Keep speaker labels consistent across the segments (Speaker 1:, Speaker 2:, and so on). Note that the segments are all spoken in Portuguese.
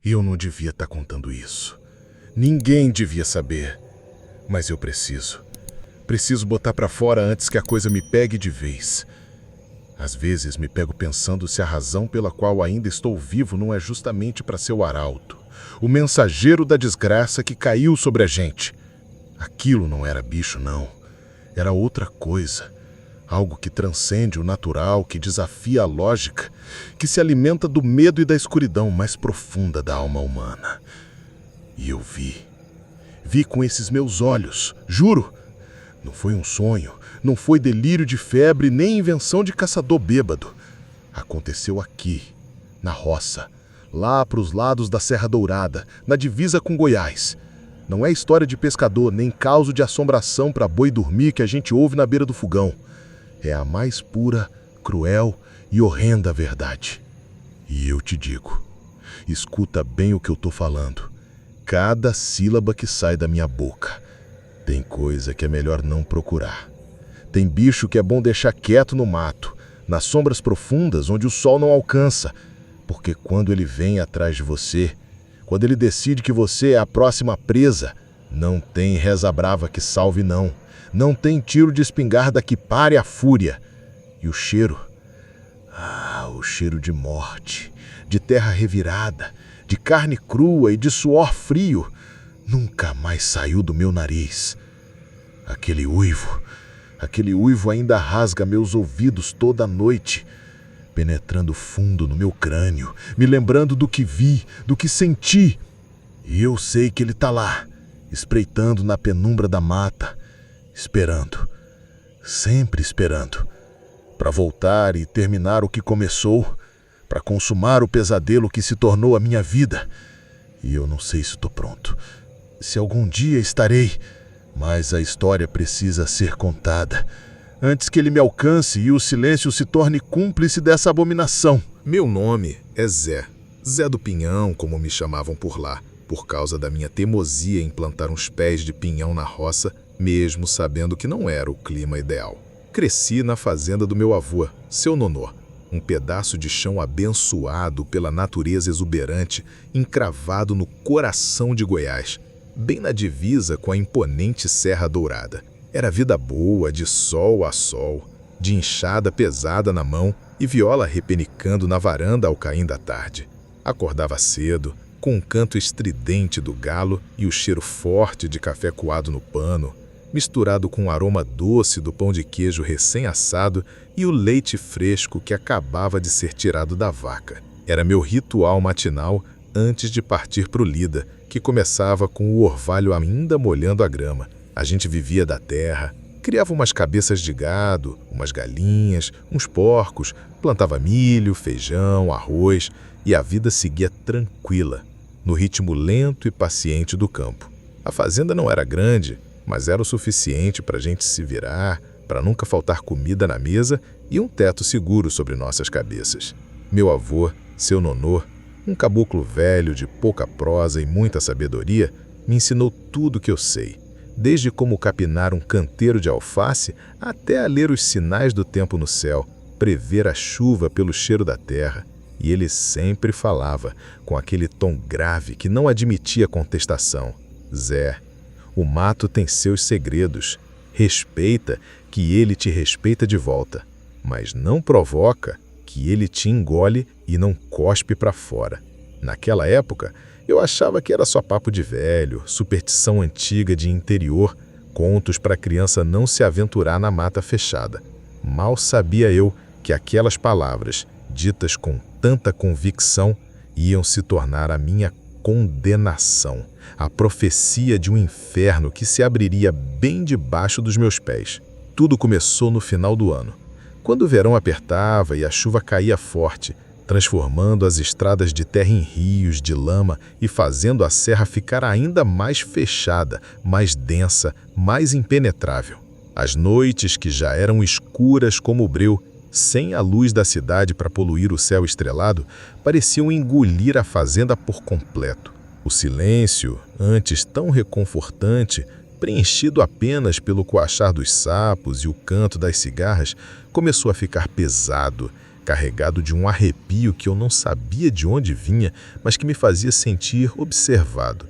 Speaker 1: Eu não devia estar contando isso. Ninguém devia saber. Mas eu preciso. Preciso botar pra fora antes que a coisa me pegue de vez. Às vezes me pego pensando se a razão pela qual ainda estou vivo não é justamente para ser o arauto, o mensageiro da desgraça que caiu sobre a gente. Aquilo não era bicho, não. Era outra coisa. Algo que transcende o natural, que desafia a lógica, que se alimenta do medo e da escuridão mais profunda da alma humana. E eu vi. Vi com esses meus olhos, juro. Não foi um sonho, não foi delírio de febre, nem invenção de caçador bêbado. Aconteceu aqui, na roça, lá para os lados da Serra Dourada, na divisa com Goiás. Não é história de pescador, nem causo de assombração para boi dormir que a gente ouve na beira do fogão. É a mais pura, cruel e horrenda verdade. E eu te digo, escuta bem o que eu tô falando. Cada sílaba que sai da minha boca. Tem coisa que é melhor não procurar. Tem bicho que é bom deixar quieto no mato, nas sombras profundas onde o sol não alcança. Porque quando ele vem atrás de você, quando ele decide que você é a próxima presa, não tem reza brava que salve não. Não tem tiro de espingarda que pare a fúria. E o cheiro? O cheiro de morte, de terra revirada, de carne crua e de suor frio, nunca mais saiu do meu nariz. Aquele uivo ainda rasga meus ouvidos toda noite, penetrando fundo no meu crânio, me lembrando do que vi, do que senti. E eu sei que ele tá lá, espreitando na penumbra da mata, esperando, sempre esperando, para voltar e terminar o que começou, para consumar o pesadelo que se tornou a minha vida. E eu não sei se estou pronto, se algum dia estarei, mas a história precisa ser contada, antes que ele me alcance e o silêncio se torne cúmplice dessa abominação.
Speaker 2: Meu nome é Zé. Zé do Pinhão, como me chamavam por lá, por causa da minha teimosia em plantar uns pés de pinhão na roça, mesmo sabendo que não era o clima ideal. Cresci na fazenda do meu avô, seu Nonô, um pedaço de chão abençoado pela natureza exuberante, encravado no coração de Goiás, bem na divisa com a imponente Serra Dourada. Era vida boa, de sol a sol, de enxada pesada na mão e viola repenicando na varanda ao cair da tarde. Acordava cedo, com o canto estridente do galo e o cheiro forte de café coado no pano, misturado com o aroma doce do pão de queijo recém-assado e o leite fresco que acabava de ser tirado da vaca. Era meu ritual matinal antes de partir para o lida, que começava com o orvalho ainda molhando a grama. A gente vivia da terra, criava umas cabeças de gado, umas galinhas, uns porcos, plantava milho, feijão, arroz, e a vida seguia tranquila, no ritmo lento e paciente do campo. A fazenda não era grande, mas era o suficiente para a gente se virar, para nunca faltar comida na mesa e um teto seguro sobre nossas cabeças. Meu avô, seu Nonô, um caboclo velho de pouca prosa e muita sabedoria, me ensinou tudo o que eu sei, desde como capinar um canteiro de alface até a ler os sinais do tempo no céu, prever a chuva pelo cheiro da terra. E ele sempre falava, com aquele tom grave que não admitia contestação: Zé, o mato tem seus segredos. Respeita, que ele te respeita de volta. Mas não provoca, que ele te engole e não cospe para fora. Naquela época, eu achava que era só papo de velho, superstição antiga de interior, contos para criança não se aventurar na mata fechada. Mal sabia eu que aquelas palavras, ditas com tanta convicção, iam se tornar a minha condenação, a profecia de um inferno que se abriria bem debaixo dos meus pés. Tudo começou no final do ano, quando o verão apertava e a chuva caía forte, transformando as estradas de terra em rios de lama e fazendo a serra ficar ainda mais fechada, mais densa, mais impenetrável. As noites, que já eram escuras como o breu, sem a luz da cidade para poluir o céu estrelado, pareciam engolir a fazenda por completo. O silêncio, antes tão reconfortante, preenchido apenas pelo coachar dos sapos e o canto das cigarras, começou a ficar pesado, carregado de um arrepio que eu não sabia de onde vinha, mas que me fazia sentir observado.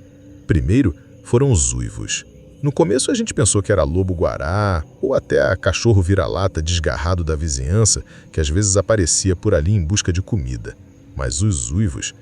Speaker 2: Primeiro foram os uivos. No começo a gente pensou que era lobo-guará ou até a cachorro vira-lata desgarrado da vizinhança que às vezes aparecia por ali em busca de comida. Mas os uivos,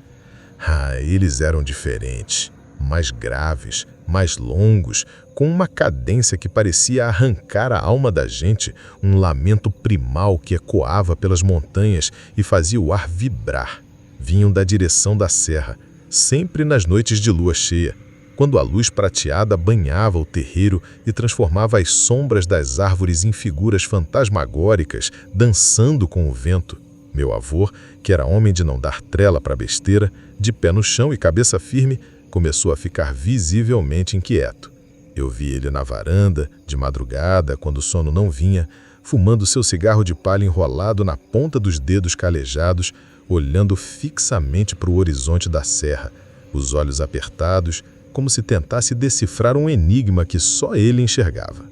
Speaker 2: eles eram diferentes, mais graves, mais longos, com uma cadência que parecia arrancar a alma da gente, um lamento primal que ecoava pelas montanhas e fazia o ar vibrar. Vinham da direção da serra, sempre nas noites de lua cheia, quando a luz prateada banhava o terreiro e transformava as sombras das árvores em figuras fantasmagóricas, dançando com o vento. Meu avô, que era homem de não dar trela para besteira, de pé no chão e cabeça firme, começou a ficar visivelmente inquieto. Eu vi ele na varanda, de madrugada, quando o sono não vinha, fumando seu cigarro de palha enrolado na ponta dos dedos calejados, olhando fixamente para o horizonte da serra, os olhos apertados, como se tentasse decifrar um enigma que só ele enxergava.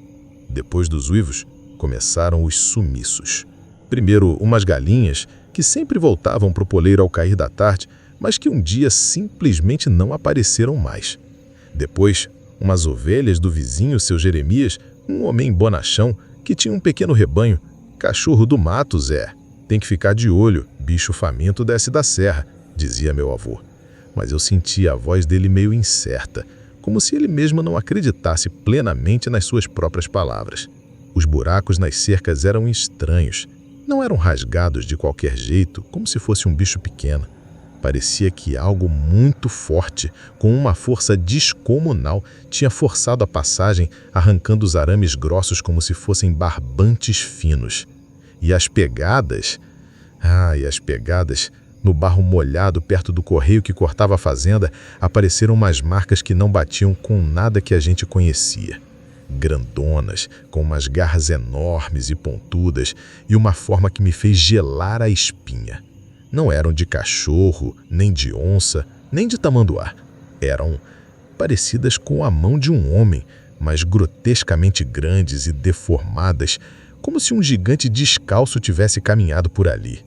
Speaker 2: Depois dos uivos, começaram os sumiços. Primeiro, umas galinhas, que sempre voltavam para o poleiro ao cair da tarde, mas que um dia simplesmente não apareceram mais. Depois, umas ovelhas do vizinho, seu Jeremias, um homem bonachão, que tinha um pequeno rebanho. Cachorro do mato, Zé. Tem que ficar de olho, bicho faminto desce da serra, dizia meu avô. Mas eu sentia a voz dele meio incerta, como se ele mesmo não acreditasse plenamente nas suas próprias palavras. Os buracos nas cercas eram estranhos. Não eram rasgados de qualquer jeito, como se fosse um bicho pequeno. Parecia que algo muito forte, com uma força descomunal, tinha forçado a passagem, arrancando os arames grossos como se fossem barbantes finos. E as pegadas... No barro molhado perto do correio que cortava a fazenda, apareceram umas marcas que não batiam com nada que a gente conhecia. Grandonas, com umas garras enormes e pontudas, e uma forma que me fez gelar a espinha. Não eram de cachorro, nem de onça, nem de tamanduá. Eram parecidas com a mão de um homem, mas grotescamente grandes e deformadas, como se um gigante descalço tivesse caminhado por ali.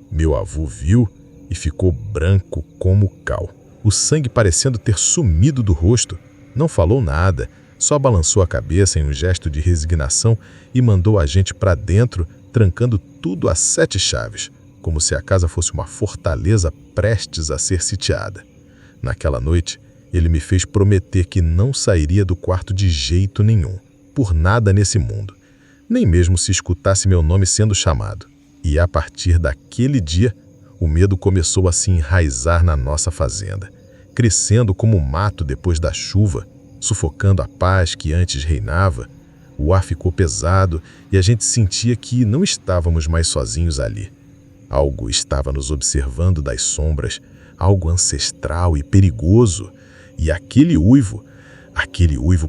Speaker 2: Meu avô viu e ficou branco como cal, o sangue parecendo ter sumido do rosto. Não falou nada, só balançou a cabeça em um gesto de resignação e mandou a gente para dentro, trancando tudo a 7 chaves, como se a casa fosse uma fortaleza prestes a ser sitiada. Naquela noite, ele me fez prometer que não sairia do quarto de jeito nenhum, por nada nesse mundo, nem mesmo se escutasse meu nome sendo chamado. E a partir daquele dia, o medo começou a se enraizar na nossa fazenda, crescendo como mato depois da chuva, sufocando a paz que antes reinava. O ar ficou pesado e a gente sentia que não estávamos mais sozinhos ali. Algo estava nos observando das sombras, algo ancestral e perigoso. E aquele uivo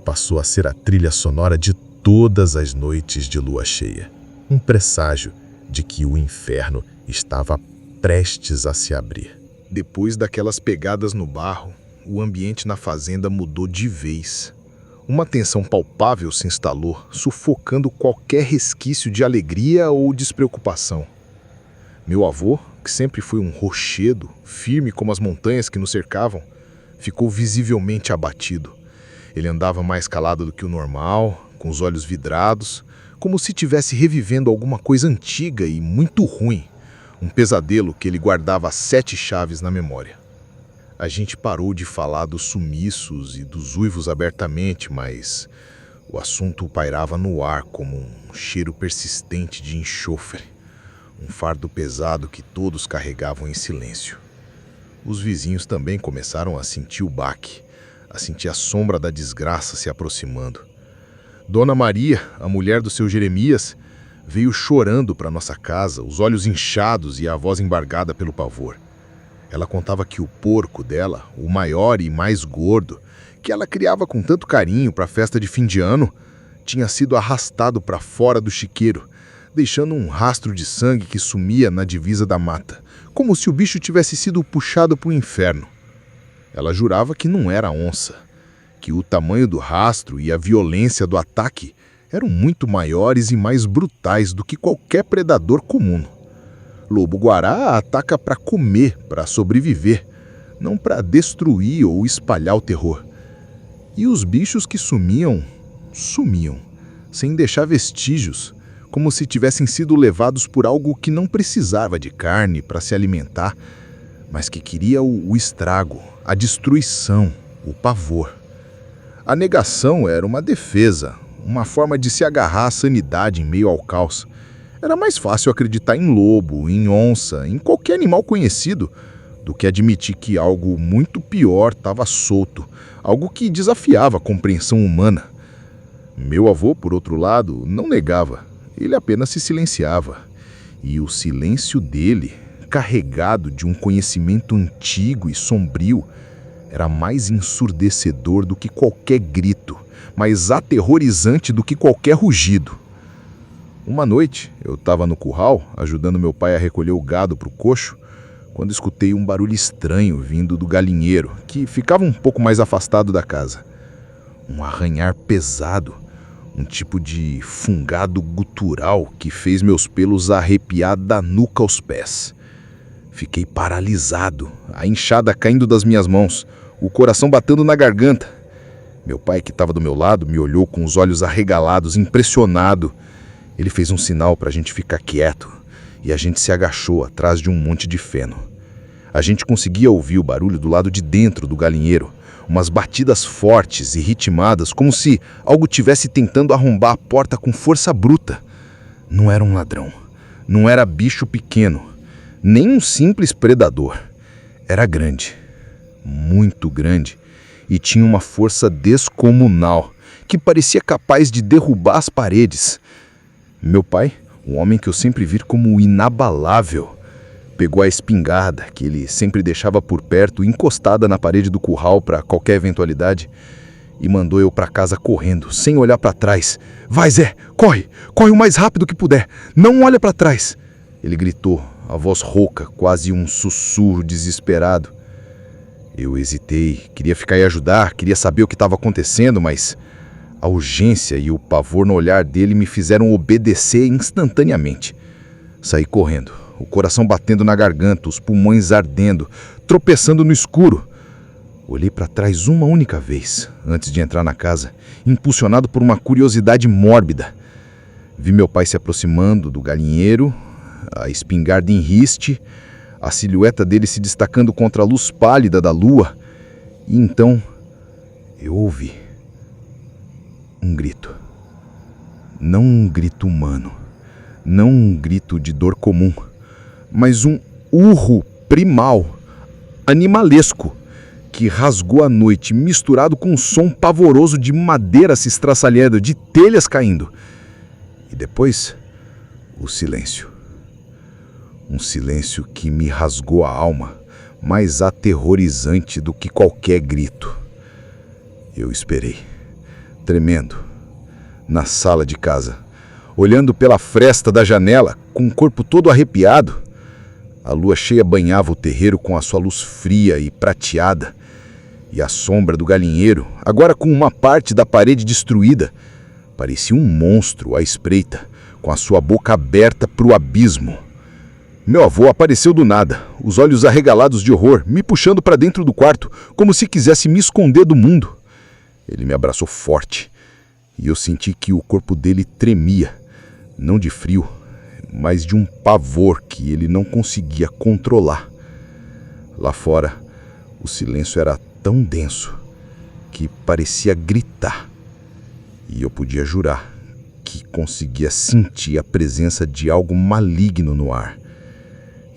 Speaker 2: passou a ser a trilha sonora de todas as noites de lua cheia. Um presságio de que o inferno estava prestes a se abrir.
Speaker 1: Depois daquelas pegadas no barro, o ambiente na fazenda mudou de vez. Uma tensão palpável se instalou, sufocando qualquer resquício de alegria ou despreocupação. Meu avô, que sempre foi um rochedo, firme como as montanhas que nos cercavam, ficou visivelmente abatido. Ele andava mais calado do que o normal, com os olhos vidrados, como se estivesse revivendo alguma coisa antiga e muito ruim, um pesadelo que ele guardava 7 chaves na memória. A gente parou de falar dos sumiços e dos uivos abertamente, mas o assunto pairava no ar como um cheiro persistente de enxofre, um fardo pesado que todos carregavam em silêncio. Os vizinhos também começaram a sentir o baque, a sentir a sombra da desgraça se aproximando. Dona Maria, a mulher do seu Jeremias, veio chorando para nossa casa, os olhos inchados e a voz embargada pelo pavor. Ela contava que o porco dela, o maior e mais gordo, que ela criava com tanto carinho para a festa de fim de ano, tinha sido arrastado para fora do chiqueiro, deixando um rastro de sangue que sumia na divisa da mata, como se o bicho tivesse sido puxado para o inferno. Ela jurava que não era onça, que o tamanho do rastro e a violência do ataque eram muito maiores e mais brutais do que qualquer predador comum. Lobo-guará ataca para comer, para sobreviver, não para destruir ou espalhar o terror. E os bichos que sumiam, sem deixar vestígios, como se tivessem sido levados por algo que não precisava de carne para se alimentar, mas que queria o estrago, a destruição, o pavor. A negação era uma defesa, uma forma de se agarrar à sanidade em meio ao caos. Era mais fácil acreditar em lobo, em onça, em qualquer animal conhecido, do que admitir que algo muito pior estava solto, algo que desafiava a compreensão humana. Meu avô, por outro lado, não negava, ele apenas se silenciava. E o silêncio dele, carregado de um conhecimento antigo e sombrio, era mais ensurdecedor do que qualquer grito, mais aterrorizante do que qualquer rugido. Uma noite, eu estava no curral, ajudando meu pai a recolher o gado para o coxo, quando escutei um barulho estranho vindo do galinheiro, que ficava um pouco mais afastado da casa. Um arranhar pesado, um tipo de fungado gutural que fez meus pelos arrepiar da nuca aos pés. Fiquei paralisado, a enxada caindo das minhas mãos, o coração batendo na garganta. Meu pai, que estava do meu lado, me olhou com os olhos arregalados, impressionado. Ele fez um sinal para a gente ficar quieto e a gente se agachou atrás de um monte de feno. A gente conseguia ouvir o barulho do lado de dentro do galinheiro, umas batidas fortes e ritmadas, como se algo tivesse tentando arrombar a porta com força bruta. Não era um ladrão, não era bicho pequeno, nem um simples predador. Era grande, muito grande, e tinha uma força descomunal, que parecia capaz de derrubar as paredes. Meu pai, um homem que eu sempre vi como inabalável, pegou a espingarda, que ele sempre deixava por perto, encostada na parede do curral para qualquer eventualidade, e mandou eu para casa correndo, sem olhar para trás. "Vai, Zé, corre! Corre o mais rápido que puder! Não olha para trás!" Ele gritou, a voz rouca, quase um sussurro desesperado. Eu hesitei, queria ficar e ajudar, queria saber o que estava acontecendo, mas a urgência e o pavor no olhar dele me fizeram obedecer instantaneamente. Saí correndo, o coração batendo na garganta, os pulmões ardendo, tropeçando no escuro. Olhei para trás uma única vez, antes de entrar na casa, impulsionado por uma curiosidade mórbida. Vi meu pai se aproximando do galinheiro, a espingarda em riste, a silhueta dele se destacando contra a luz pálida da lua, e então eu ouvi um grito. Não um grito humano, não um grito de dor comum, mas um urro primal, animalesco, que rasgou a noite, misturado com um som pavoroso de madeira se estraçalhando, de telhas caindo. E depois, o silêncio. Um silêncio que me rasgou a alma, mais aterrorizante do que qualquer grito. Eu esperei, tremendo, na sala de casa, olhando pela fresta da janela, com o corpo todo arrepiado. A lua cheia banhava o terreiro com a sua luz fria e prateada, e a sombra do galinheiro, agora com uma parte da parede destruída, parecia um monstro à espreita, com a sua boca aberta para o abismo. Meu avô apareceu do nada, os olhos arregalados de horror, me puxando para dentro do quarto, como se quisesse me esconder do mundo. Ele me abraçou forte, e eu senti que o corpo dele tremia, não de frio, mas de um pavor que ele não conseguia controlar. Lá fora, o silêncio era tão denso que parecia gritar, e eu podia jurar que conseguia sentir a presença de algo maligno no ar.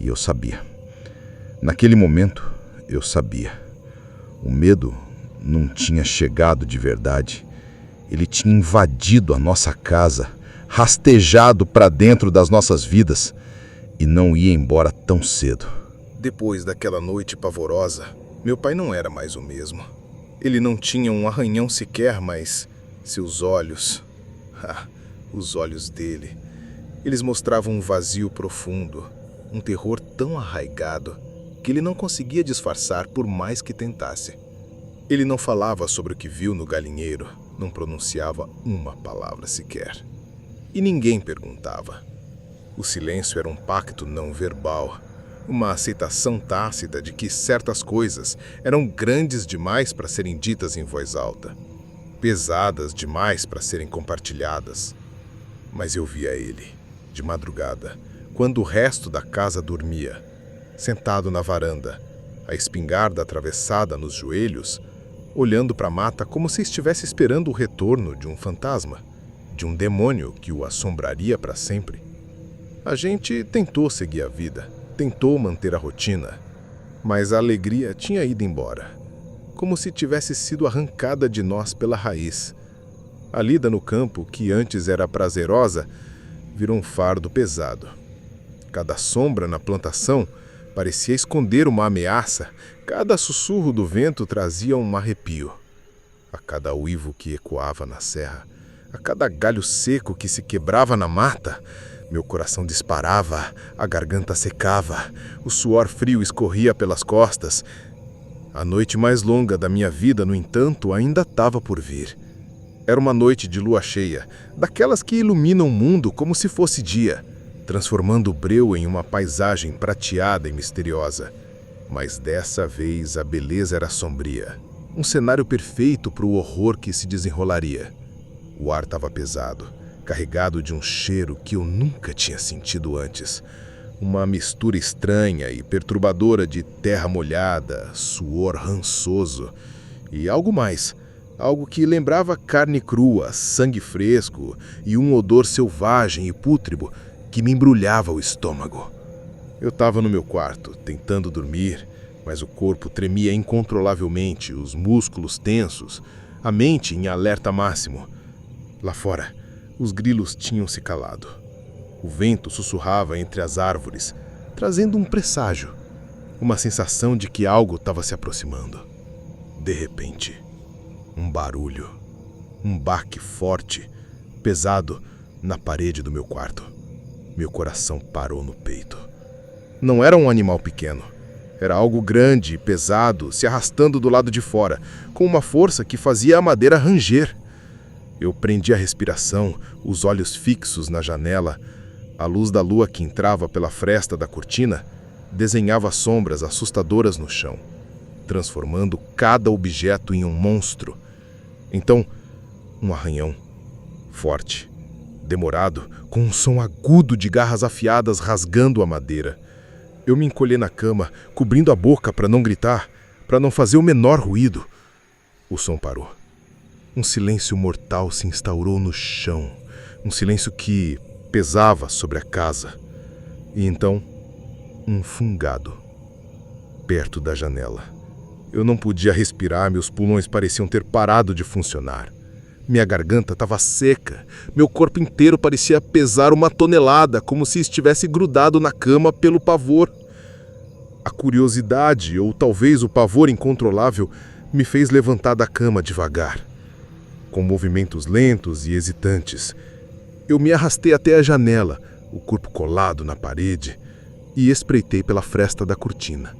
Speaker 1: E eu sabia. Naquele momento, eu sabia. O medo não tinha chegado de verdade. Ele tinha invadido a nossa casa, rastejado para dentro das nossas vidas e não ia embora tão cedo.
Speaker 2: Depois daquela noite pavorosa, meu pai não era mais o mesmo. Ele não tinha um arranhão sequer, mas seus olhos... os olhos dele. Eles mostravam um vazio profundo, um terror tão arraigado que ele não conseguia disfarçar por mais que tentasse. Ele não falava sobre o que viu no galinheiro, não pronunciava uma palavra sequer. E ninguém perguntava. O silêncio era um pacto não verbal, uma aceitação tácita de que certas coisas eram grandes demais para serem ditas em voz alta, pesadas demais para serem compartilhadas. Mas eu via ele, de madrugada, quando o resto da casa dormia, sentado na varanda, a espingarda atravessada nos joelhos, olhando para a mata como se estivesse esperando o retorno de um fantasma, de um demônio que o assombraria para sempre. A gente tentou seguir a vida, tentou manter a rotina, mas a alegria tinha ido embora, como se tivesse sido arrancada de nós pela raiz. A lida no campo, que antes era prazerosa, virou um fardo pesado. Cada sombra na plantação parecia esconder uma ameaça, cada sussurro do vento trazia um arrepio. A cada uivo que ecoava na serra, a cada galho seco que se quebrava na mata, meu coração disparava, a garganta secava, o suor frio escorria pelas costas. A noite mais longa da minha vida, no entanto, ainda estava por vir. Era uma noite de lua cheia, daquelas que iluminam o mundo como se fosse dia, transformando o breu em uma paisagem prateada e misteriosa. Mas dessa vez a beleza era sombria, um cenário perfeito para o horror que se desenrolaria. O ar estava pesado, carregado de um cheiro que eu nunca tinha sentido antes. Uma mistura estranha e perturbadora de terra molhada, suor rançoso e algo mais. Algo que lembrava carne crua, sangue fresco e um odor selvagem e pútrido que me embrulhava o estômago. Eu estava no meu quarto, tentando dormir, mas o corpo tremia incontrolavelmente, os músculos tensos, a mente em alerta máximo. Lá fora, os grilos tinham se calado. O vento sussurrava entre as árvores, trazendo um presságio, uma sensação de que algo estava se aproximando. De repente, um barulho, um baque forte, pesado, na parede do meu quarto. Meu coração parou no peito. Não era um animal pequeno. Era algo grande e pesado, se arrastando do lado de fora, com uma força que fazia a madeira ranger. Eu prendi a respiração, os olhos fixos na janela. A luz da lua que entrava pela fresta da cortina desenhava sombras assustadoras no chão, transformando cada objeto em um monstro. Então, um arranhão, forte, demorado, com um som agudo de garras afiadas rasgando a madeira. Eu me encolhi na cama, cobrindo a boca para não gritar, para não fazer o menor ruído. O som parou. Um silêncio mortal se instaurou no chão, um silêncio que pesava sobre a casa. E então, um fungado, perto da janela. Eu não podia respirar, meus pulmões pareciam ter parado de funcionar. Minha garganta estava seca, meu corpo inteiro parecia pesar 1 tonelada, como se estivesse grudado na cama pelo pavor. A curiosidade, ou talvez o pavor incontrolável, me fez levantar da cama devagar. Com movimentos lentos e hesitantes, eu me arrastei até a janela, o corpo colado na parede, e espreitei pela fresta da cortina,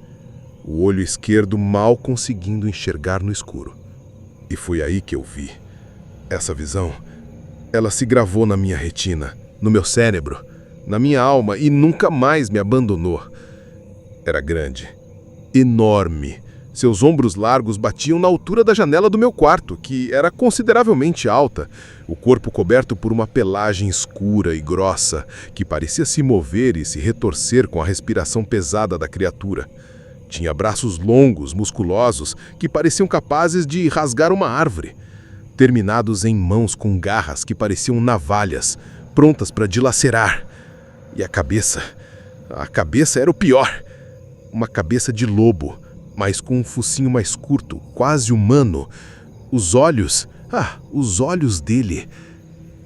Speaker 2: o olho esquerdo mal conseguindo enxergar no escuro. E foi aí que eu vi. Essa visão, ela se gravou na minha retina, no meu cérebro, na minha alma e nunca mais me abandonou. Era grande, enorme. Seus ombros largos batiam na altura da janela do meu quarto, que era consideravelmente alta, o corpo coberto por uma pelagem escura e grossa, que parecia se mover e se retorcer com a respiração pesada da criatura. Tinha braços longos, musculosos, que pareciam capazes de rasgar uma árvore, terminados em mãos com garras que pareciam navalhas, prontas para dilacerar. E a cabeça era o pior. Uma cabeça de lobo, mas com um focinho mais curto, quase humano. Os olhos dele.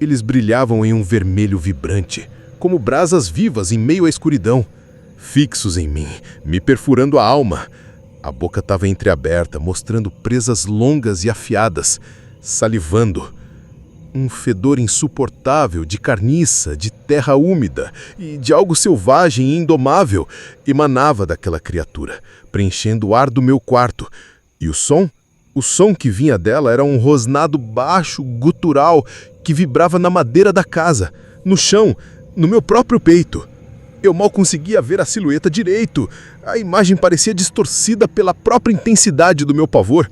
Speaker 2: Eles brilhavam em um vermelho vibrante, como brasas vivas em meio à escuridão, fixos em mim, me perfurando a alma. A boca estava entreaberta, mostrando presas longas e afiadas, salivando. Um fedor insuportável de carniça, de terra úmida e de algo selvagem e indomável emanava daquela criatura, preenchendo o ar do meu quarto. E o som que vinha dela era um rosnado baixo, gutural, que vibrava na madeira da casa, no chão,
Speaker 1: no meu próprio peito. Eu mal conseguia ver a silhueta direito. A imagem parecia distorcida pela própria intensidade do meu pavor.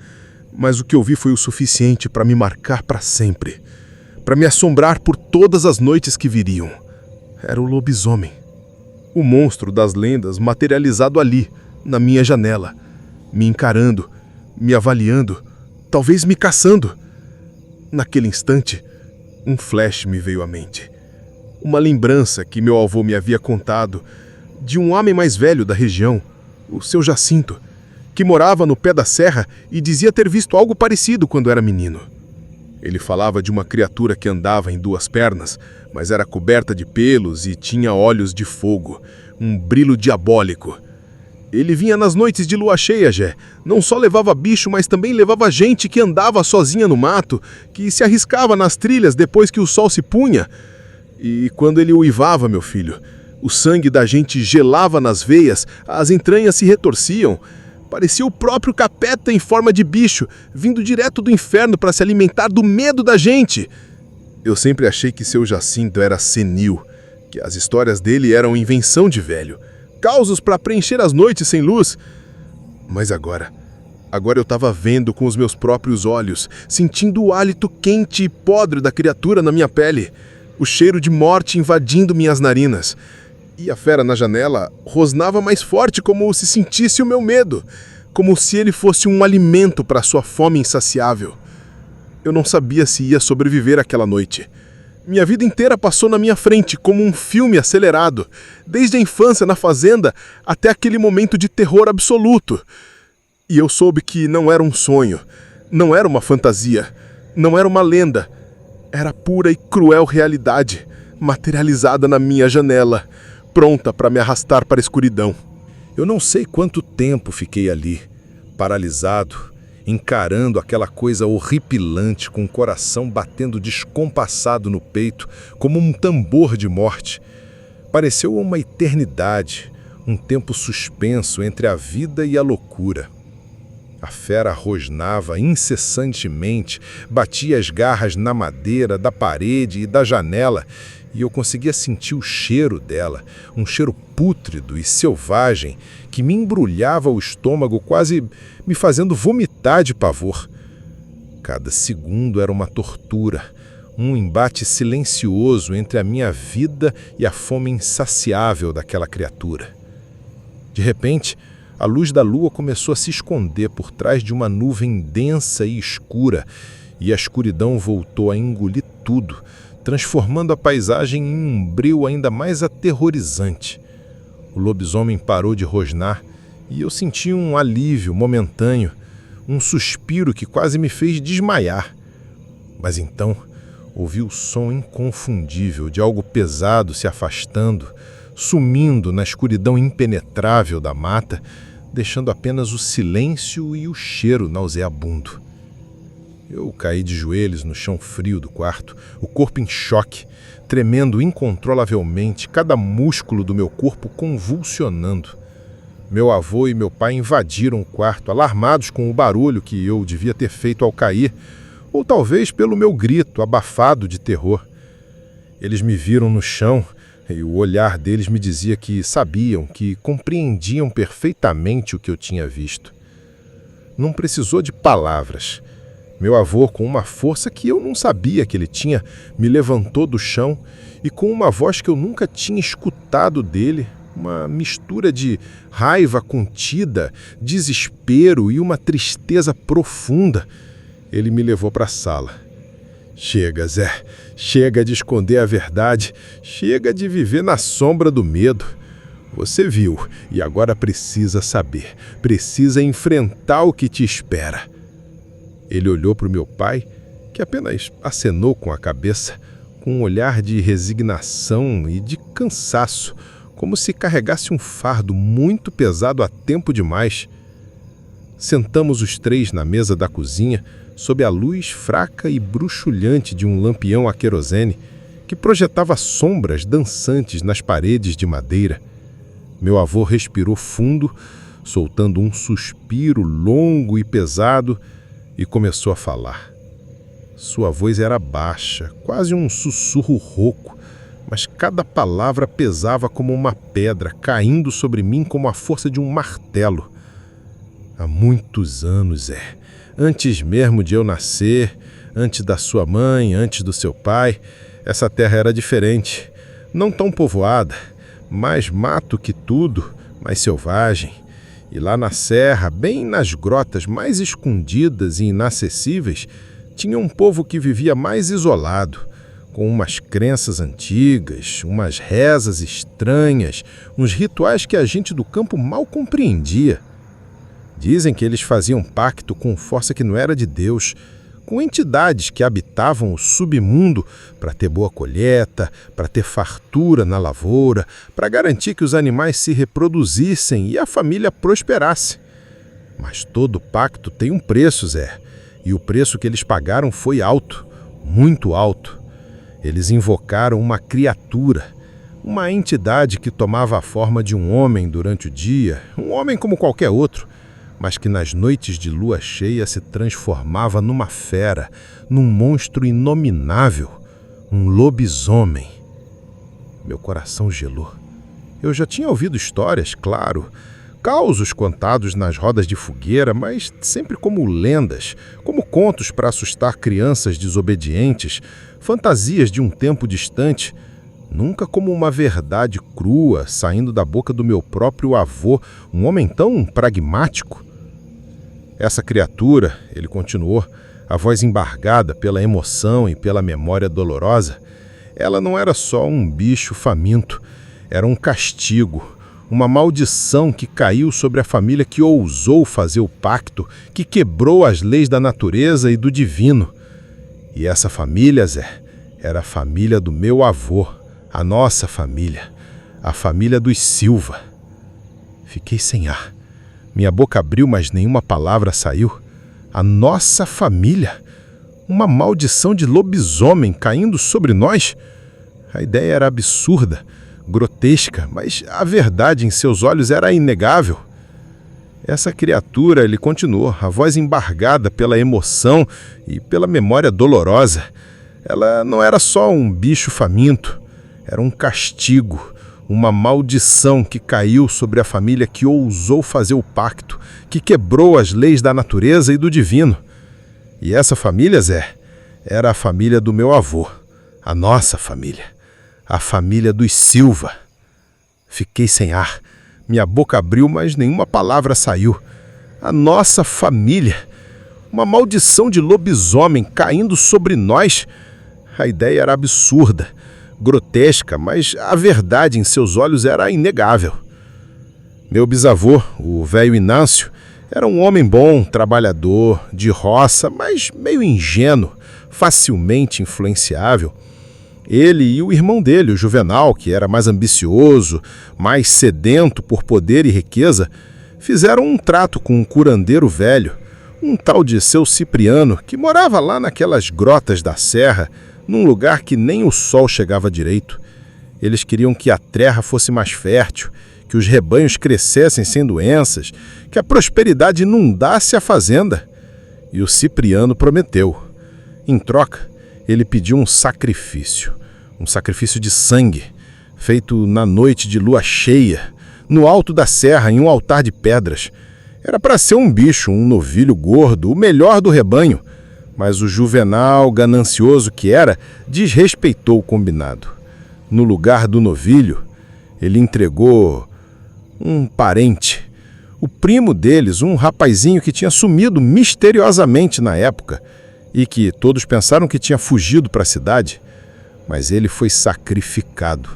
Speaker 1: Mas o que eu vi foi o suficiente para me marcar para sempre. Para me assombrar por todas as noites que viriam. Era o lobisomem. O monstro das lendas materializado ali, na minha janela. Me encarando, me avaliando, talvez me caçando. Naquele instante, um flash me veio à mente. Uma lembrança que meu avô me havia contado de um homem mais velho da região, o seu Jacinto, que morava no pé da serra e dizia ter visto algo parecido quando era menino. Ele falava de uma criatura que andava em duas pernas, mas era coberta de pelos e tinha olhos de fogo, um brilho diabólico. Ele vinha nas noites de lua cheia, Jé. Não só levava bicho, mas também levava gente que andava sozinha no mato, que se arriscava nas trilhas depois que o sol se punha. E quando ele uivava, meu filho, o sangue da gente gelava nas veias, as entranhas se retorciam. Parecia o próprio capeta em forma de bicho, vindo direto do inferno para se alimentar do medo da gente. Eu sempre achei que seu Jacinto era senil, que as histórias dele eram invenção de velho, causos para preencher as noites sem luz. Mas agora eu estava vendo com os meus próprios olhos, sentindo o hálito quente e podre da criatura na minha pele, o cheiro de morte invadindo minhas narinas. E a fera na janela rosnava mais forte, como se sentisse o meu medo, como se ele fosse um alimento para sua fome insaciável. Eu não sabia se ia sobreviver àquela noite. Minha vida inteira passou na minha frente como um filme acelerado, desde a infância na fazenda até aquele momento de terror absoluto. E eu soube que não era um sonho, não era uma fantasia, não era uma lenda. Era pura e cruel realidade, materializada na minha janela, pronta para me arrastar para a escuridão.
Speaker 2: Eu não sei quanto tempo fiquei ali, paralisado, encarando aquela coisa horripilante, com o coração batendo descompassado no peito, como um tambor de morte. Pareceu uma eternidade, um tempo suspenso entre a vida e a loucura. A fera rosnava incessantemente, batia as garras na madeira, da parede e da janela, e eu conseguia sentir o cheiro dela, um cheiro pútrido e selvagem que me embrulhava o estômago, quase me fazendo vomitar de pavor. Cada segundo era uma tortura, um embate silencioso entre a minha vida e a fome insaciável daquela criatura. De repente, a luz da lua começou a se esconder por trás de uma nuvem densa e escura, e a escuridão voltou a engolir tudo, transformando a paisagem em um breu ainda mais aterrorizante. O lobisomem parou de rosnar e eu senti um alívio momentâneo, um suspiro que quase me fez desmaiar. Mas então ouvi o som inconfundível de algo pesado se afastando, sumindo na escuridão impenetrável da mata, deixando apenas o silêncio e o cheiro nauseabundo. Eu caí de joelhos no chão frio do quarto, o corpo em choque, tremendo incontrolavelmente, cada músculo do meu corpo convulsionando. Meu avô e meu pai invadiram o quarto, alarmados com o barulho que eu devia ter feito ao cair, ou talvez pelo meu grito abafado de terror. Eles me viram no chão, e o olhar deles me dizia que sabiam, que compreendiam perfeitamente o que eu tinha visto. Não precisou de palavras. Meu avô, com uma força que eu não sabia que ele tinha, me levantou do chão e, com uma voz que eu nunca tinha escutado dele, uma mistura de raiva contida, desespero e uma tristeza profunda, ele me levou para a sala. Chega, Zé. Chega de esconder a verdade. Chega de viver na sombra do medo. Você viu e agora precisa saber. Precisa enfrentar o que te espera. Ele olhou para o meu pai, que apenas acenou com a cabeça, com um olhar de resignação e de cansaço, como se carregasse um fardo muito pesado há tempo demais. Sentamos os três na mesa da cozinha, sob a luz fraca e bruxulhante de um lampião a querosene, que projetava sombras dançantes nas paredes de madeira. Meu avô respirou fundo, soltando um suspiro longo e pesado, e começou a falar. Sua voz era baixa, quase um sussurro rouco,
Speaker 3: mas cada palavra pesava como uma pedra, caindo sobre mim como a força de um martelo. Há muitos anos, antes mesmo de eu nascer, antes da sua mãe, antes do seu pai, essa terra era diferente. Não tão povoada, mais mato que tudo, mais selvagem. E lá na serra, bem nas grotas mais escondidas e inacessíveis, tinha um povo que vivia mais isolado, com umas crenças antigas, umas rezas estranhas, uns rituais que a gente do campo mal compreendia. Dizem que eles faziam pacto com força que não era de Deus, com entidades que habitavam o submundo para ter boa colheita, para ter fartura na lavoura, para garantir que os animais se reproduzissem e a família prosperasse. Mas todo pacto tem um preço, e o preço que eles pagaram foi alto, muito alto. Eles invocaram uma criatura, uma entidade que tomava a forma de um homem durante o dia, um homem como qualquer outro, mas que nas noites de lua cheia se transformava numa fera, num monstro inominável, um lobisomem. Meu coração gelou. Eu já tinha ouvido histórias, claro, causos contados nas rodas de fogueira, mas sempre como lendas, como contos para assustar crianças desobedientes, fantasias de um tempo distante, nunca como uma verdade crua saindo da boca do meu próprio avô, um homem tão pragmático. Essa criatura, ele continuou, a voz embargada pela emoção e pela memória dolorosa, ela não era só um bicho faminto, era um castigo, uma maldição que caiu sobre a família que ousou fazer o pacto, que quebrou as leis da natureza e do divino. E essa família, era a família do meu avô, a nossa família, a família dos Silva. Fiquei sem ar. Minha boca abriu, mas nenhuma palavra saiu. A nossa família? Uma maldição de lobisomem caindo sobre nós? A ideia era absurda, grotesca, mas a verdade em seus olhos era inegável. Essa criatura, ele continuou, a voz embargada pela emoção e pela memória dolorosa. Ela não era só um bicho faminto, era um castigo, uma maldição que caiu sobre a família que ousou fazer o pacto, que quebrou as leis da natureza e do divino. E essa família, era a família do meu avô, a nossa família, a família dos Silva. Fiquei sem ar. Minha boca abriu, mas nenhuma palavra saiu. A nossa família. Uma maldição de lobisomem caindo sobre nós. A ideia era absurda, grotesca, mas a verdade em seus olhos era inegável. Meu bisavô, o velho Inâncio, era um homem bom, trabalhador, de roça, mas meio ingênuo, facilmente influenciável. Ele e o irmão dele, o Juvenal, que era mais ambicioso, mais sedento por poder e riqueza, fizeram um trato com um curandeiro velho, um tal de seu Cipriano, que morava lá naquelas grotas da serra, num lugar que nem o sol chegava direito. Eles queriam que a terra fosse mais fértil, que os rebanhos crescessem sem doenças, que a prosperidade inundasse a fazenda. E o Cipriano prometeu. Em troca, ele pediu um sacrifício de sangue, feito na noite de lua cheia, no alto da serra, em um altar de pedras. Era para ser um bicho, um novilho gordo, o melhor do rebanho, mas o Juvenal, ganancioso que era, desrespeitou o combinado. No lugar do novilho, ele entregou um parente, o primo deles, um rapazinho que tinha sumido misteriosamente na época e que todos pensaram que tinha fugido para a cidade, mas ele foi sacrificado.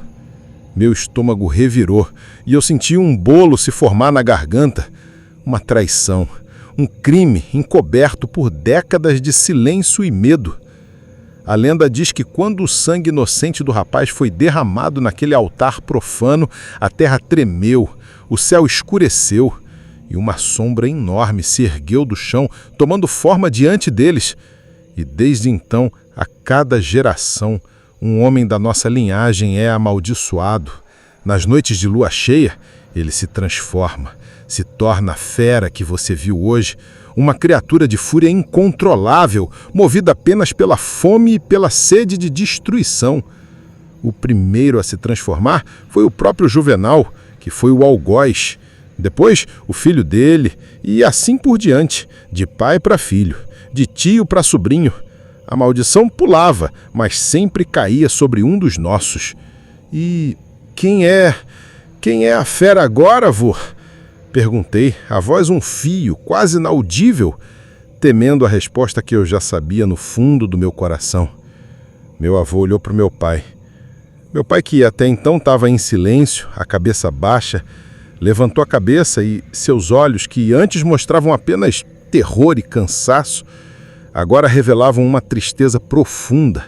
Speaker 3: Meu estômago revirou e eu senti um bolo se formar na garganta, uma traição, um crime encoberto por décadas de silêncio e medo. A lenda diz que quando o sangue inocente do rapaz foi derramado naquele altar profano, a terra tremeu, o céu escureceu e uma sombra enorme se ergueu do chão, tomando forma diante deles. E desde então, a cada geração, um homem da nossa linhagem é amaldiçoado. Nas noites de lua cheia, ele se transforma, se torna a fera que você viu hoje, uma criatura de fúria incontrolável, movida apenas pela fome e pela sede de destruição. O primeiro a se transformar foi o próprio Juvenal, que foi o algoz. Depois, o filho dele, e assim por diante, de pai para filho, de tio para sobrinho. A maldição pulava, mas sempre caía sobre um dos nossos. E quem é a fera agora, vô? Perguntei, a voz um fio, quase inaudível, temendo a resposta que eu já sabia no fundo do meu coração. Meu avô olhou para o meu pai. Meu pai, que até então estava em silêncio, a cabeça baixa, levantou a cabeça e seus olhos, que antes mostravam apenas terror e cansaço, agora revelavam uma tristeza profunda,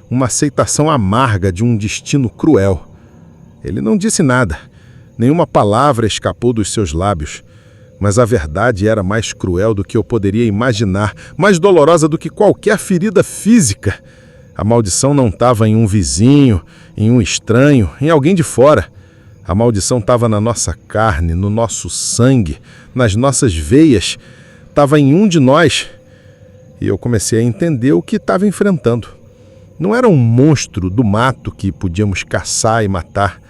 Speaker 3: uma aceitação amarga de um destino cruel. Ele não disse nada, nenhuma palavra escapou dos seus lábios, mas a verdade era mais cruel do que eu poderia imaginar, mais dolorosa do que qualquer ferida física. A maldição não estava em um vizinho, em um estranho, em alguém de fora. A maldição estava na nossa carne, no nosso sangue, nas nossas veias. Estava em um de nós. E eu comecei a entender o que estava enfrentando. Não era um monstro do mato que podíamos caçar e matar.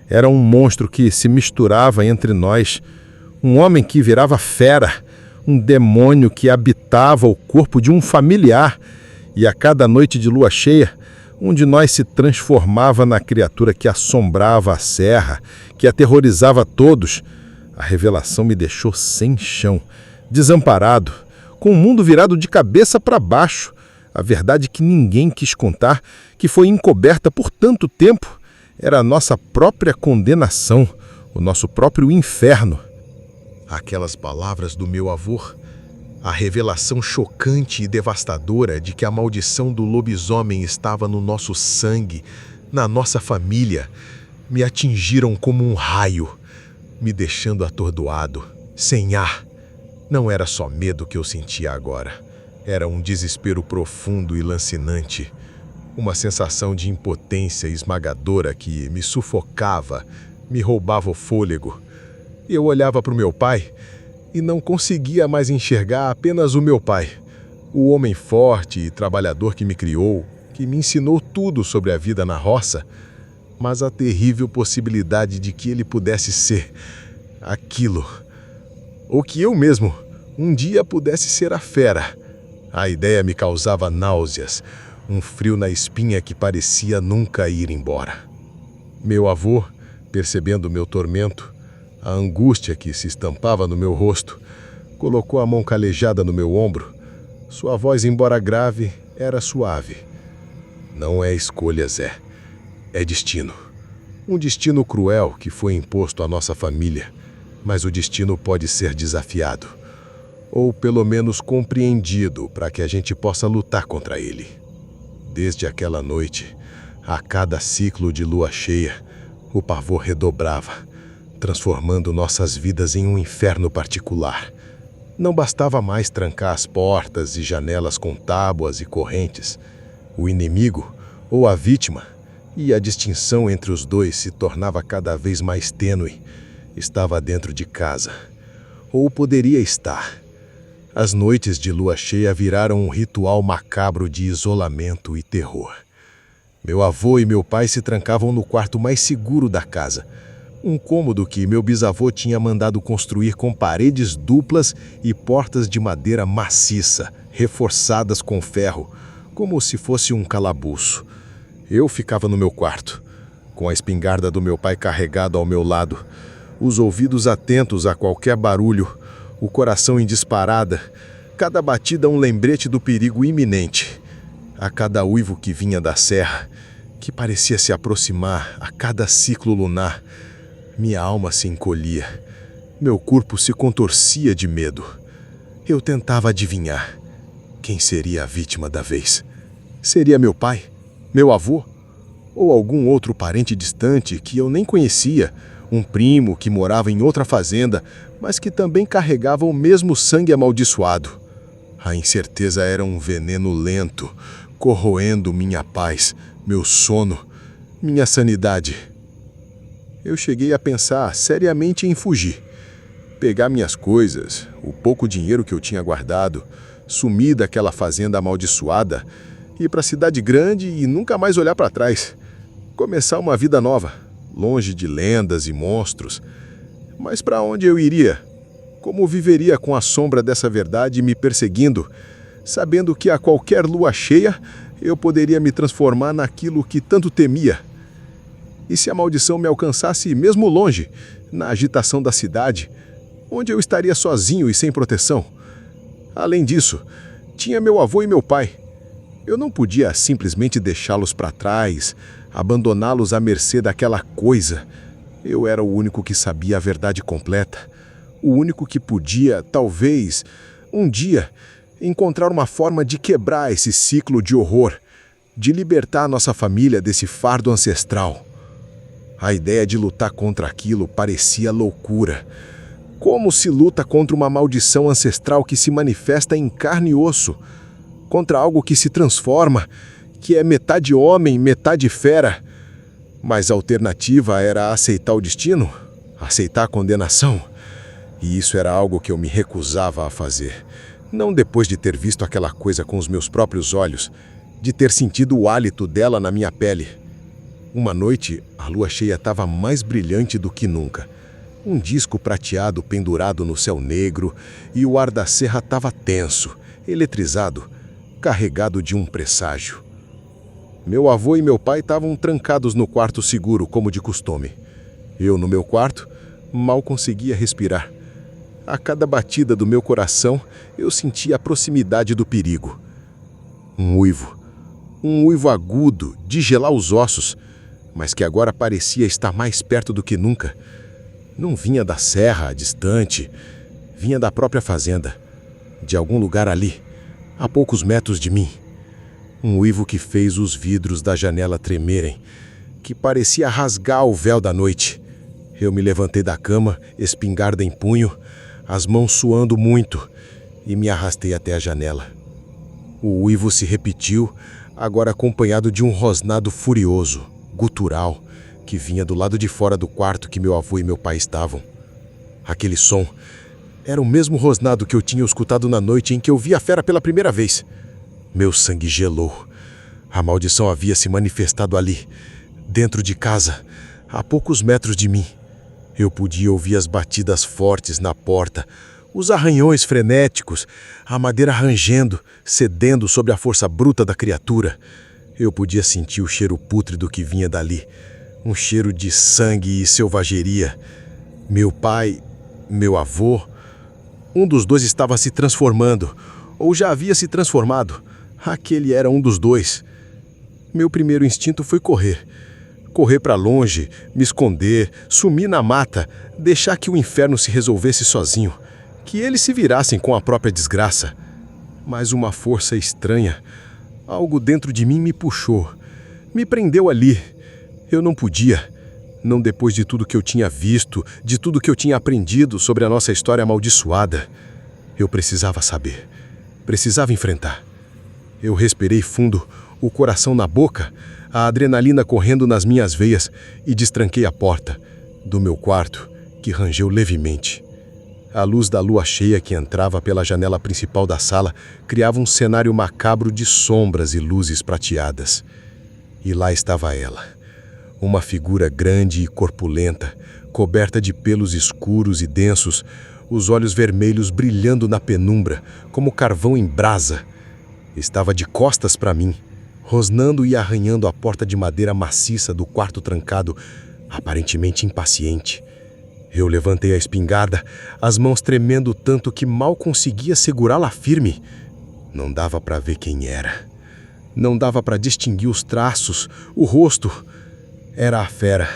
Speaker 3: Era um monstro que se misturava entre nós. Um homem que virava fera. Um demônio que habitava o corpo de um familiar. E a cada noite de lua cheia, um de nós se transformava na criatura que assombrava a serra, que aterrorizava todos. A revelação me deixou sem chão, desamparado, com o mundo virado de cabeça para baixo. A verdade que ninguém quis contar, que foi encoberta por tanto tempo, era a nossa própria condenação, o nosso próprio inferno.
Speaker 2: Aquelas palavras do meu avô, a revelação chocante e devastadora de que a maldição do lobisomem estava no nosso sangue, na nossa família, me atingiram como um raio, me deixando atordoado, sem ar. Não era só medo que eu sentia agora. Era um desespero profundo e lancinante. Uma sensação de impotência esmagadora que me sufocava, me roubava o fôlego. Eu olhava para o meu pai e não conseguia mais enxergar apenas o meu pai, o homem forte e trabalhador que me criou, que me ensinou tudo sobre a vida na roça, mas a terrível possibilidade de que ele pudesse ser aquilo, ou que eu mesmo um dia pudesse ser a fera. A ideia me causava náuseas, um frio na espinha que parecia nunca ir embora. Meu avô, percebendo meu tormento, a angústia que se estampava no meu rosto, colocou a mão calejada no meu ombro. Sua voz, embora grave, era suave. Não é escolha, Zé. É destino. Um destino cruel que foi imposto à nossa família, mas o destino pode ser desafiado, ou pelo menos compreendido para que a gente possa lutar contra ele. Desde aquela noite, a cada ciclo de lua cheia, o pavor redobrava, transformando nossas vidas em um inferno particular. Não bastava mais trancar as portas e janelas com tábuas e correntes. O inimigo, ou a vítima, e a distinção entre os dois se tornava cada vez mais tênue, estava dentro de casa. Ou poderia estar. As noites de lua cheia viraram um ritual macabro de isolamento e terror. Meu avô e meu pai se trancavam no quarto mais seguro da casa, um cômodo que meu bisavô tinha mandado construir com paredes duplas e portas de madeira maciça, reforçadas com ferro, como se fosse um calabouço. Eu ficava no meu quarto, com a espingarda do meu pai carregada ao meu lado, os ouvidos atentos a qualquer barulho, o coração em disparada, cada batida um lembrete do perigo iminente. A cada uivo que vinha da serra, que parecia se aproximar a cada ciclo lunar, minha alma se encolhia, meu corpo se contorcia de medo. Eu tentava adivinhar quem seria a vítima da vez. Seria meu pai? Meu avô? Ou algum outro parente distante que eu nem conhecia, um primo que morava em outra fazenda, mas que também carregava o mesmo sangue amaldiçoado. A incerteza era um veneno lento, corroendo minha paz, meu sono, minha sanidade. Eu cheguei a pensar seriamente em fugir, pegar minhas coisas, o pouco dinheiro que eu tinha guardado, sumir daquela fazenda amaldiçoada, ir para a cidade grande e nunca mais olhar para trás.
Speaker 3: Começar uma vida nova, longe de lendas e monstros. Mas para onde eu iria? Como viveria com a sombra dessa verdade me perseguindo, sabendo que a qualquer lua cheia eu poderia me transformar naquilo que tanto temia? E se a maldição me alcançasse mesmo longe, na agitação da cidade, onde eu estaria sozinho e sem proteção? Além disso, tinha meu avô e meu pai. Eu não podia simplesmente deixá-los para trás, abandoná-los à mercê daquela coisa. Eu era o único que sabia a verdade completa. O único que podia, talvez, um dia, encontrar uma forma de quebrar esse ciclo de horror, de libertar nossa família desse fardo ancestral. A ideia de lutar contra aquilo parecia loucura. Como se luta contra uma maldição ancestral que se manifesta em carne e osso, contra algo que se transforma, que é metade homem, metade fera. Mas a alternativa era aceitar o destino, aceitar a condenação. E isso era algo que eu me recusava a fazer. Não depois de ter visto aquela coisa com os meus próprios olhos, de ter sentido o hálito dela na minha pele. Uma noite, a lua cheia estava mais brilhante do que nunca. Um disco prateado pendurado no céu negro, e o ar da serra estava tenso, eletrizado, carregado de um presságio. Meu avô e meu pai estavam trancados no quarto seguro, como de costume. Eu, no meu quarto, mal conseguia respirar. A cada batida do meu coração, eu sentia a proximidade do perigo. Um uivo agudo, de gelar os ossos, mas que agora parecia estar mais perto do que nunca. Não vinha da serra, distante, vinha da própria fazenda, de algum lugar ali, a poucos metros de mim. Um uivo que fez os vidros da janela tremerem, que parecia rasgar o véu da noite. Eu me levantei da cama, espingarda em punho, as mãos suando muito, e me arrastei até a janela. O uivo se repetiu, agora acompanhado de um rosnado furioso, gutural, que vinha do lado de fora do quarto que meu avô e meu pai estavam. Aquele som era o mesmo rosnado que eu tinha escutado na noite em que eu vi a fera pela primeira vez. Meu sangue gelou. A maldição havia se manifestado ali, dentro de casa, a poucos metros de mim. Eu podia ouvir as batidas fortes na porta, os arranhões frenéticos, a madeira rangendo, cedendo sob a força bruta da criatura. Eu podia sentir o cheiro pútrido que vinha dali, um cheiro de sangue e selvageria. Meu pai, meu avô, um dos dois estava se transformando, ou já havia se transformado. Aquele era um dos dois. Meu primeiro instinto foi correr. Correr para longe, me esconder, sumir na mata, deixar que o inferno se resolvesse sozinho, que eles se virassem com a própria desgraça. Mas uma força estranha, algo dentro de mim me puxou, me prendeu ali. Eu não podia, não depois de tudo que eu tinha visto, de tudo que eu tinha aprendido sobre a nossa história amaldiçoada. Eu precisava saber, precisava enfrentar. Eu respirei fundo, o coração na boca, a adrenalina correndo nas minhas veias, e destranquei a porta do meu quarto, que rangeu levemente. A luz da lua cheia que entrava pela janela principal da sala criava um cenário macabro de sombras e luzes prateadas. E lá estava ela, uma figura grande e corpulenta, coberta de pelos escuros e densos, os olhos vermelhos brilhando na penumbra, como carvão em brasa. Estava de costas para mim, rosnando e arranhando a porta de madeira maciça do quarto trancado, aparentemente impaciente. Eu levantei a espingarda, as mãos tremendo tanto que mal conseguia segurá-la firme. Não dava para ver quem era. Não dava para distinguir os traços, o rosto. Era a fera,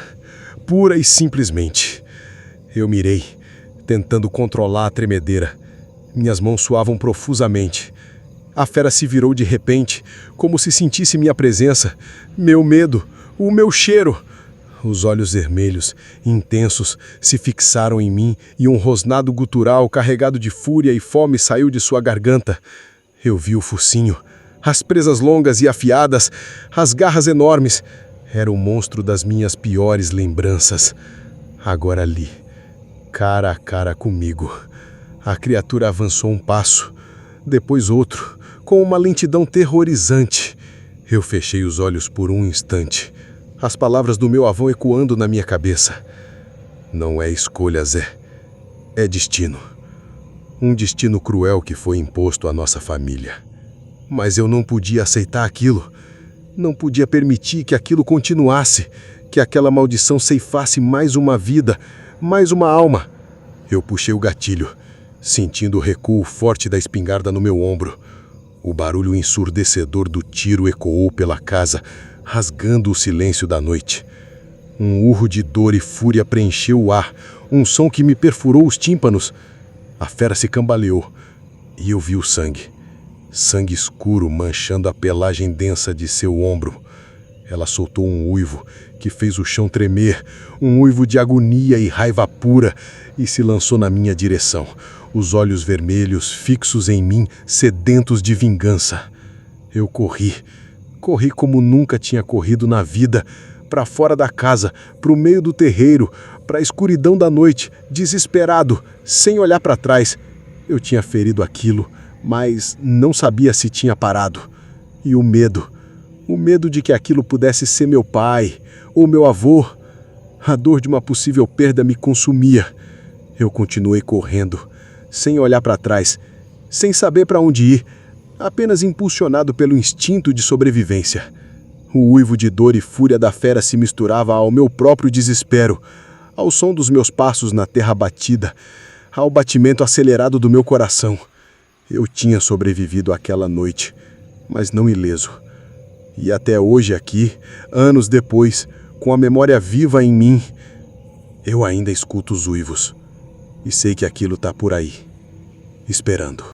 Speaker 3: pura e simplesmente. Eu mirei, tentando controlar a tremedeira. Minhas mãos suavam profusamente. A fera se virou de repente, como se sentisse minha presença, meu medo, o meu cheiro. Os olhos vermelhos, intensos, se fixaram em mim e um rosnado gutural carregado de fúria e fome saiu de sua garganta. Eu vi o focinho, as presas longas e afiadas, as garras enormes. Era o monstro das minhas piores lembranças. Agora ali, cara a cara comigo. A criatura avançou um passo, depois outro, com uma lentidão terrorizante. Eu fechei os olhos por um instante. As palavras do meu avô ecoando na minha cabeça. Não é escolha, Zé. É destino. Um destino cruel que foi imposto à nossa família. Mas eu não podia aceitar aquilo. Não podia permitir que aquilo continuasse, que aquela maldição ceifasse mais uma vida, mais uma alma. Eu puxei o gatilho, sentindo o recuo forte da espingarda no meu ombro. O barulho ensurdecedor do tiro ecoou pela casa, rasgando o silêncio da noite. Um urro de dor e fúria preencheu o ar, um som que me perfurou os tímpanos. A fera se cambaleou e eu vi o sangue. Sangue escuro manchando a pelagem densa de seu ombro. Ela soltou um uivo que fez o chão tremer, um uivo de agonia e raiva pura, e se lançou na minha direção, os olhos vermelhos fixos em mim, sedentos de vingança. Eu corri como nunca tinha corrido na vida, para fora da casa, para o meio do terreiro, para a escuridão da noite, desesperado, sem olhar para trás. Eu tinha ferido aquilo, mas não sabia se tinha parado. E o medo de que aquilo pudesse ser meu pai ou meu avô. A dor de uma possível perda me consumia. Eu continuei correndo, sem olhar para trás, sem saber para onde ir, apenas impulsionado pelo instinto de sobrevivência. O uivo de dor e fúria da fera se misturava ao meu próprio desespero, ao som dos meus passos na terra batida, ao batimento acelerado do meu coração. Eu tinha sobrevivido àquela noite, mas não ileso. E até hoje aqui, anos depois, com a memória viva em mim, eu ainda escuto os uivos. E sei que aquilo está por aí, esperando.